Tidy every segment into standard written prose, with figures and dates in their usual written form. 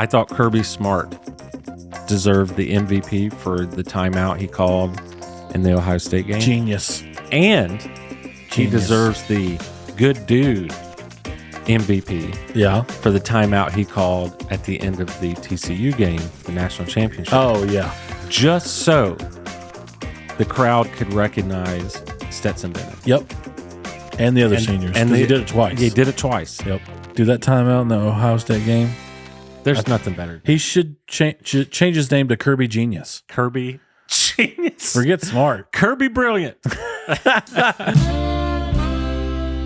I thought Kirby Smart deserved the MVP for the timeout he called in the Ohio State game. Genius. And he deserves the good dude MVP for the timeout he called at the end of the TCU game, the national championship. Oh, yeah. Just so the crowd could recognize Stetson Bennett. Yep. And the other seniors. And he did it twice. He did it twice. Yep. Do that timeout in the Ohio State game. There's nothing better. He should change his name to Kirby Genius. Kirby Genius. Forget smart. Kirby Brilliant.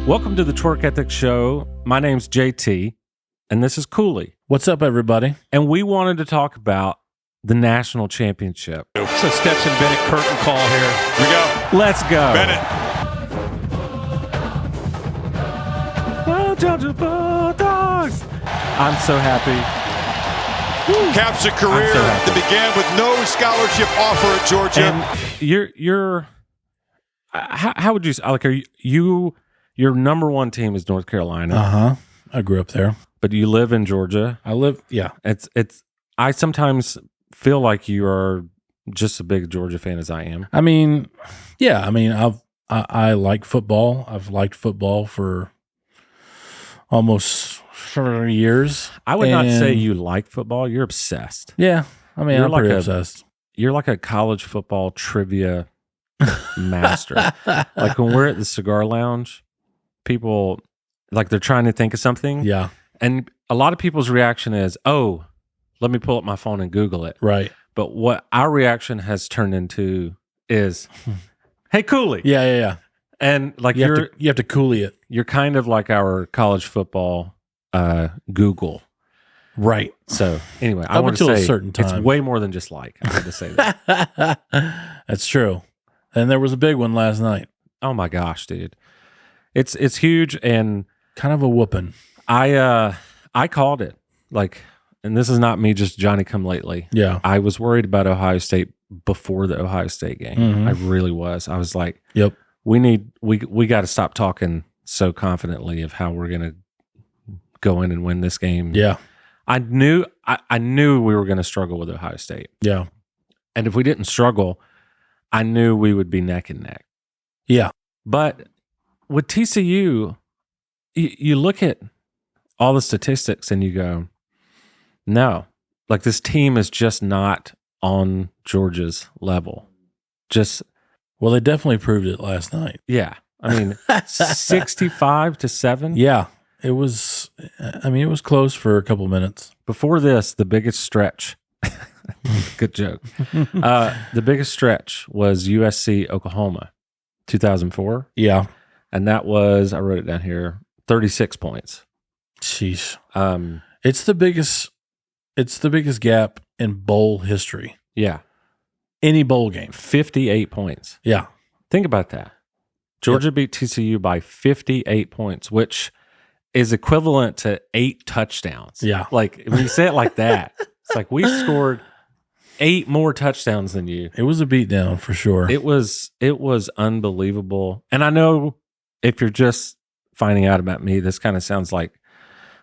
Welcome to the Twerk Ethics Show. My name's JT, and this is Cooley. What's up, everybody? And we wanted to talk about the national championship. It's a Stetson Bennett curtain call here. Here we go. Let's go. Bennett. Dawgs. I'm so happy. Caps a career that began with no scholarship offer at Georgia. And you're how would you like? Are you your number one team is North Carolina? I grew up there, but you live in Georgia. Yeah. It's. I sometimes feel like you are just as big a Georgia fan as I am. I mean, yeah. I mean, I like football. I've liked football for almost 30 years. I would not say you like football. You're obsessed. Yeah. I mean, I'm pretty obsessed. You're like a college football trivia master. Like when we're at the cigar lounge, people like they're trying to think of something. Yeah. And a lot of people's reaction is, oh, let me pull up my phone and Google it. Right. But what our reaction has turned into is, hey, Cooley. Yeah. And like you have to Cooley it. You're kind of like our college football Google. Right. So anyway, I want to say a certain time. It's way more than just like. I had to say that. That's true. And there was a big one last night. Oh my gosh, dude. It's huge and kind of a whooping. I called it. Like, and this is not me just Johnny come lately. Yeah. I was worried about Ohio State before the Ohio State game. Mm-hmm. I really was. I was like, yep. We got to stop talking so confidently of how we're going to go in and win this game. Yeah. I knew we were going to struggle with Ohio State. Yeah. And if we didn't struggle, I knew we would be neck and neck. Yeah. But with TCU, you look at all the statistics and you go, no, like this team is just not on Georgia's level. Well, they definitely proved it last night. Yeah. I mean, 65-7. Yeah. It was close for a couple minutes. Before this, the biggest stretch, good joke. The biggest stretch was USC Oklahoma, 2004. Yeah. And that was, I wrote it down here, 36 points. Sheesh. It's the biggest gap in bowl history. Yeah. Any bowl game. 58 points. Yeah. Think about that. Georgia beat TCU by 58 points, which is equivalent to 8 touchdowns. Yeah. Like when you say it like that, it's like we scored 8 more touchdowns than you. It was a beatdown for sure. It was unbelievable. And I know if you're just finding out about me, this kind of sounds like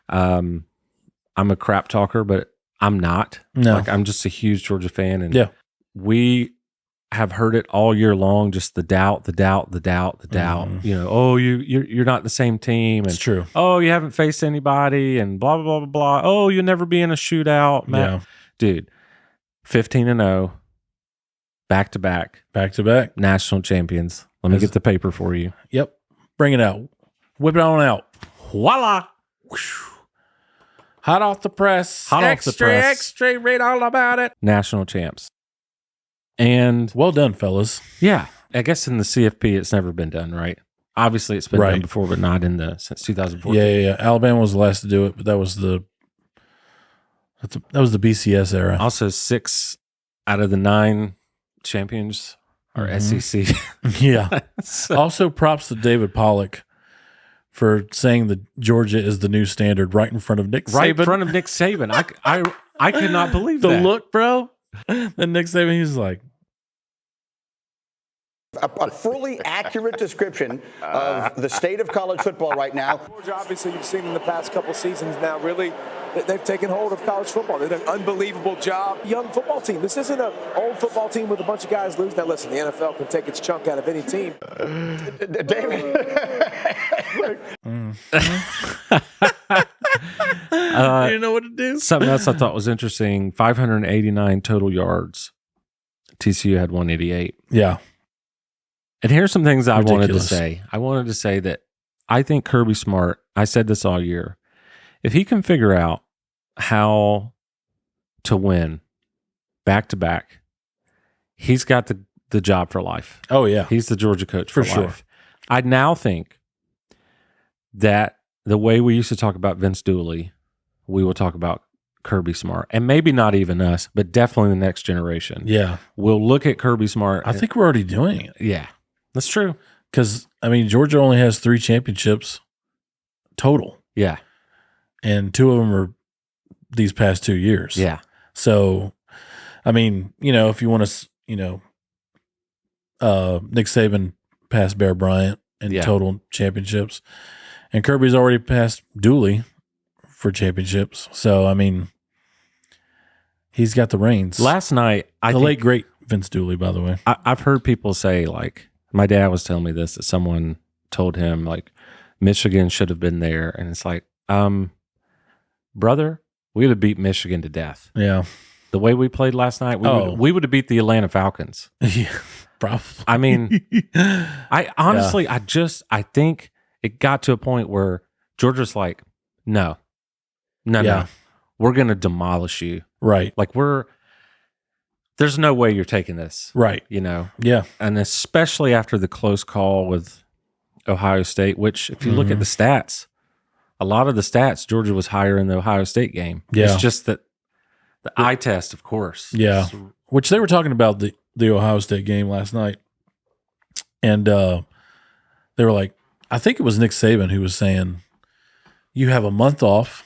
I'm a crap talker, but I'm not. No. Like I'm just a huge Georgia fan. And yeah. We have heard it all year long, just the doubt. Mm-hmm. You know, oh, you're not the same team. And, it's true. Oh, you haven't faced anybody and blah, blah, blah, blah, blah. Oh, you'll never be in a shootout. Yeah. Dude, 15-0, back-to-back national champions. Let me get the paper for you. Yep. Bring it out. Whip it on out. Voila. Hot off the press. Extra, read all about it. National champs. And well done, fellas. Yeah. I guess in the CFP, it's never been done, right? Obviously, it's been done before, but not since 2014. Yeah. Alabama was the last to do it, but that was the BCS era. Also, 6 out of the 9 champions are SEC. Yeah. Also, props to David Pollack for saying that Georgia is the new standard right in front of Nick Saban. Right in front of Nick Saban. I could not believe the that. look, bro. Then Nick Saban, he's like, A fully accurate description of the state of college football right now. Georgia, obviously, you've seen in the past couple seasons now, really, they've taken hold of college football. They've done an unbelievable job. Young football team. This isn't an old football team with a bunch of guys losing. Now, listen, the NFL can take its chunk out of any team. David. You didn't know what to do. Something else I thought was interesting: 589 total yards. TCU had 188. Yeah. And here's some things I wanted to Ridiculous. say. I wanted to say that I think Kirby Smart, I said this all year, if he can figure out how to win back to back, he's got the job for life. Oh, yeah. He's the Georgia coach for sure. life. I now think that the way we used to talk about Vince Dooley, we will talk about Kirby Smart. And maybe not even us, but definitely the next generation. Yeah. We'll look at Kirby Smart. I think we're already doing it. Yeah, that's true. Because, I mean, Georgia only has 3 championships total, Yeah. and 2 of them are these past 2 years. Yeah. So, I mean, if you want to, Nick Saban passed Bear Bryant in total championships, and Kirby's already passed Dooley for championships. So, I mean, he's got the reins. Last night, the late, great Vince Dooley, by the way. I've heard people say, like, my dad was telling me this, that someone told him, like, Michigan should have been there. And it's like, brother, we would have beat Michigan to death. Yeah. The way we played last night, we would have beat the Atlanta Falcons. Yeah, probably. I mean, I honestly, I think it got to a point where Georgia's like, no, we're going to demolish you. Right. Like, there's no way you're taking this. Right. Yeah. And especially after the close call with Ohio State, which if you look at the stats, a lot of the stats, Georgia was higher in the Ohio State game. Yeah. It's just that the eye test, of course. Yeah. Which they were talking about the Ohio State game last night. And they were like, I think it was Nick Saban who was saying, you have a month off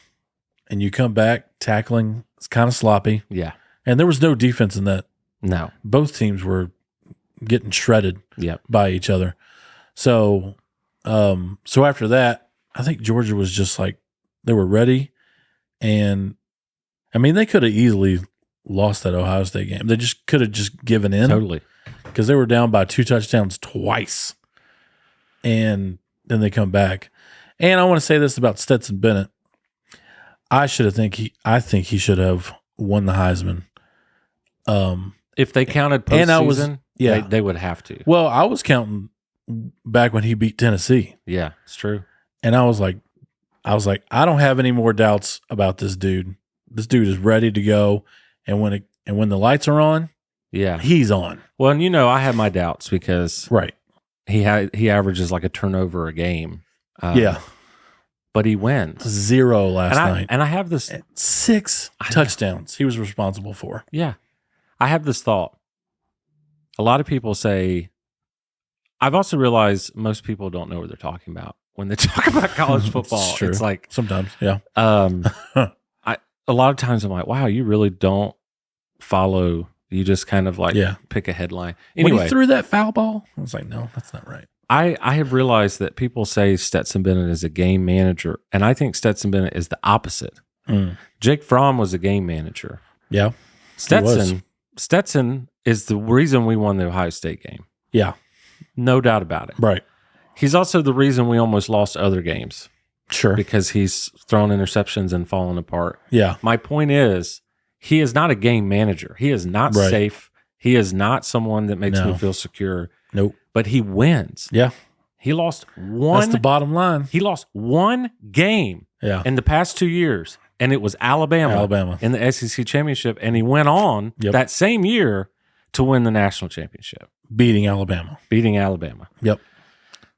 and you come back tackling. It's kind of sloppy. Yeah. And there was no defense in that. No. Both teams were getting shredded Yep. by each other. So after that, I think Georgia was just like, they were ready. And I mean, they could have easily lost that Ohio State game. They just could have just given in. Totally. Because they were down by 2 touchdowns twice. And then they come back. And I want to say this about Stetson Bennett. I think he should have won the Heisman. If they counted postseason, they would have to. Well, I was counting back when he beat Tennessee. Yeah, it's true. And I was like, I don't have any more doubts about this dude. This dude is ready to go. And when the lights are on, yeah, he's on. Well, and I had my doubts because right. He averages like a turnover a game. Yeah. But he wins. 0 last night. And I have this 6 touchdowns he was responsible for. Yeah. I have this thought. A lot of people say, I've also realized most people don't know what they're talking about when they talk about college football. It's true. It's like sometimes, yeah. A lot of times I'm like, wow, you really don't follow. You just kind of like pick a headline. Anyway, when he threw that foul ball, I was like, no, that's not right. I have realized that people say Stetson Bennett is a game manager, and I think Stetson Bennett is the opposite. Jake Fromm was a game manager. Yeah. Stetson is the reason we won the Ohio State game. Yeah. No doubt about it. Right. He's also the reason we almost lost other games. Sure. Because he's thrown interceptions and fallen apart. Yeah. My point is, he is not a game manager. He is not safe. He is not someone that makes me feel secure. Nope. But he wins. Yeah. He lost one. That's the bottom line. He lost one game in the past 2 years, and it was Alabama in the SEC championship, and he went on that same year to win the national championship. Beating Alabama. Yep.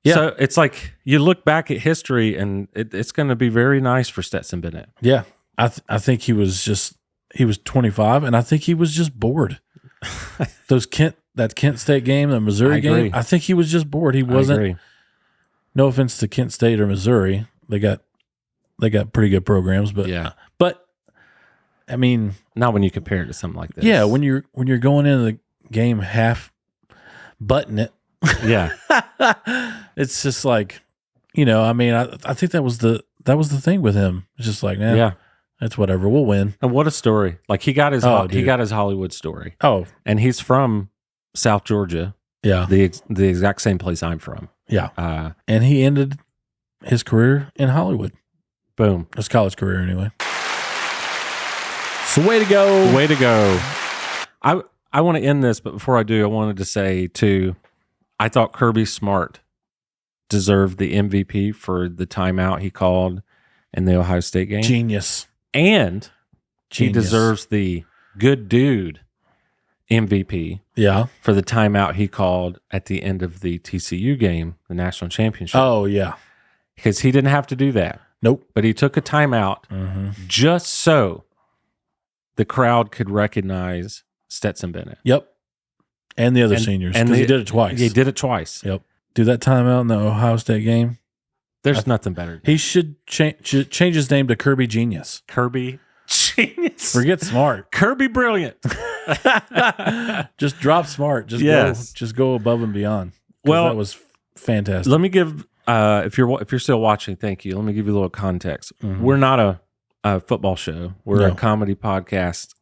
Yeah. So it's like you look back at history, and it's going to be very nice for Stetson Bennett. Yeah. I think he was 25, and I think he was just bored. That Kent State game, the Missouri game, I think he was just bored. He wasn't. No offense to Kent State or Missouri, they got pretty good programs, but I mean, not when you compare it to something like this. Yeah, when you're going into the game half button it Yeah. It's just like, I mean, I think that was the thing with him. It's just like, man, Yeah. it's whatever. We'll win. And what a story. Like he got his Hollywood story. Oh, And he's from South Georgia, yeah. the exact same place I'm from. Yeah. And he ended his career in Hollywood. Boom. His college career, anyway. So, way to go. Way to go. I want to end this, but before I do, I wanted to say, too, I thought Kirby Smart deserved the MVP for the timeout he called in the Ohio State game. Genius. And he Genius. deserves the good dude MVP for the timeout he called at the end of the TCU game, the national championship. Oh, yeah. Because he didn't have to do that. Nope. But he took a timeout just so the crowd could recognize Stetson Bennett. Yep. And the other seniors. And he did it twice. He did it twice. Yep. Do that timeout in the Ohio State game. There's nothing better. He should change his name to Kirby Genius. Kirby Genius. Forget Smart. Kirby Brilliant. Just drop Smart. Just go above and beyond. Well, that was fantastic. Let me give if you're still watching, thank you. Let me give you a little context. We're not a football show. We're a comedy podcast.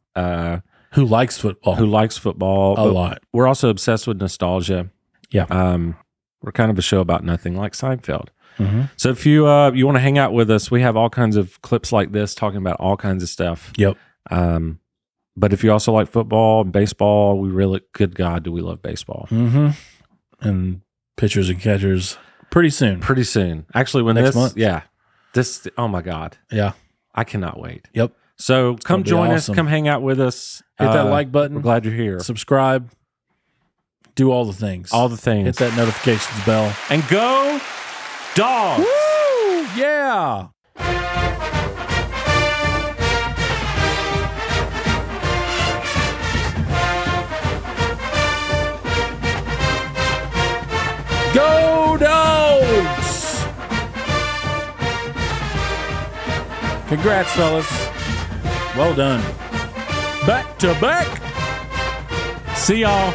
Who likes football? Who likes football a lot. We're also obsessed with nostalgia. Yeah. We're kind of a show about nothing, like Seinfeld. So if you want to hang out with us, we have all kinds of clips like this talking about all kinds of stuff. Yep. But if you also like football and baseball, good God, do we love baseball. And pitchers and catchers pretty soon. Actually, when next month. Yeah. Oh my God. Yeah. I cannot wait. Yep. So come join us. Come hang out with us. Hit that like button. We're glad you're here. Subscribe. Do all the things. Hit that notifications bell. And go Dawgs. Woo! Yeah. Go Dogs! Congrats, fellas. Well done. Back to back. See y'all.